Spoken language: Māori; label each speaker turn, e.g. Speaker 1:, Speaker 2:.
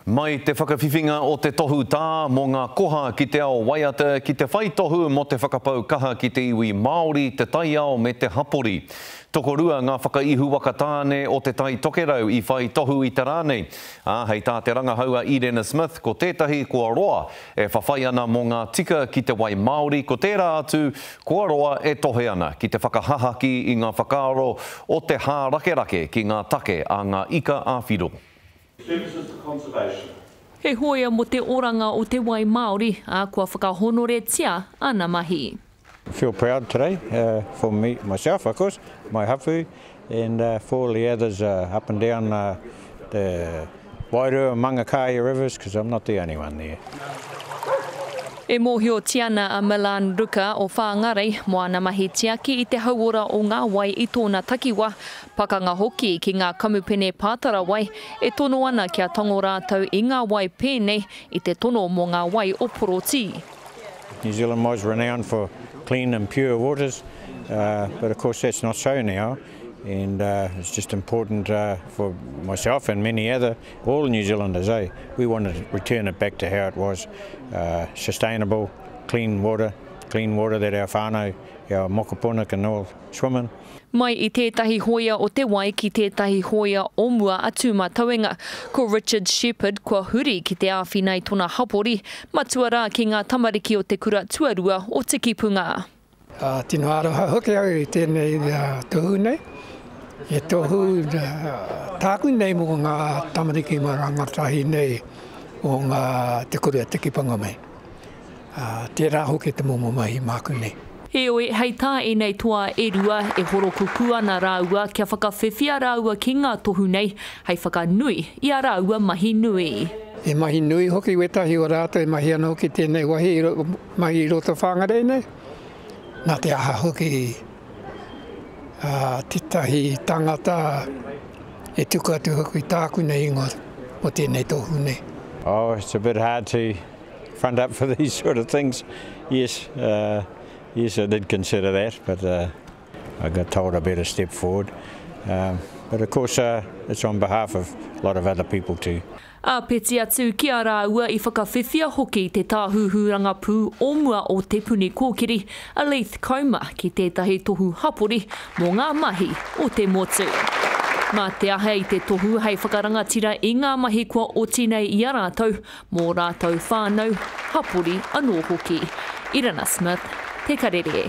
Speaker 1: Mai te whakawhiwhinga o te tohu tā mō ngā koha ki te ao Waiata ki te whai tohu mo te whakapau kaha ki te iwi Māori, te tai ao me te hapori. Tokorua ngā whakaihu waka tāne o te tai tokerau i whai tohu i te rānei. Hei tā te rangahaua Irena Smith ko tētahi kua roa e whawhai ana mō ngā tika ki te wai Māori ko tērā atu kua roa e tohe ana ki te whakahahaki i ngā whakaaro o te hārakerake ki ngā take a ngā ika āwhiro.
Speaker 2: He hoia mo te oranga o te wai Māori a kua whakahonore tia ana mahi.
Speaker 3: I feel proud today for me, myself, of course, my hapu, and for all the others up and down the Wairua and Mangakāia rivers, because I'm not the only one there.
Speaker 2: E mōhio tiana a Milan Ruka o Whāngarei, moana mahi tiaki i te hauora o ngā wai i tōna takiwa, pakanga hoki ki ngā kamupene pātara wai, e tono ana kia tongo rātau i ngā wai pēnei i te tono mō ngā wai o Poroti.
Speaker 3: New Zealand was renowned for clean and pure waters, but of course that's not so now, and it's just important for myself and many other, all New Zealanders, we want to return it back to how it was, sustainable, clean water that our whānau, our mokopuna can all swim in.
Speaker 2: Mai i tētahi hoia o te wai ki tētahi hoia o mua atu mātauenga, ko Richard Shepherd kua huri ki te āwhinei tōna hapori, matua rā ki ngā tamariki o te kura tuarua o te kipunga.
Speaker 4: Tino aroha hoki au i tēnei tohu nei. E tohu tāku nei mō ngā tamariki ma rangatahi nei o ngā te kura te kipanga mai. Tērā hoki te momo mai māku nei.
Speaker 2: He oe, hei tā e nei toa e rua e horo kuku ana rāua kia whakawhiwhia rāua ki ngā tohu nei, hei whakanui i a rāua mahi nui.
Speaker 4: E mahi nui hoki wetahi o rātou e mahi ana hoki tēnei wahi mahi roto Whangarei nei. Nā te aha hoki titahi tangata e tuku atu hoki tāku nei ingo o tēnei tohu nei.
Speaker 3: Oh, it's a bit hard to front up for these sort of things, yes. Yes, I did consider that, but I got told I better step forward. But of course, it's on behalf of a lot of other people too.
Speaker 2: A peti atu ki a rāua i whakawhiwhia hoki te tāhuhuranga pū o mua o te puni kōkiri, a Leith Kauma ki tētahi tohu hapori mō ngā mahi o te motu. Mā te aha i te tohu hei whakarangatira i ngā mahi kua oti nei i a rātou, mō rātou whānau, hapori anō hoki. Irena Smith, Te Karere.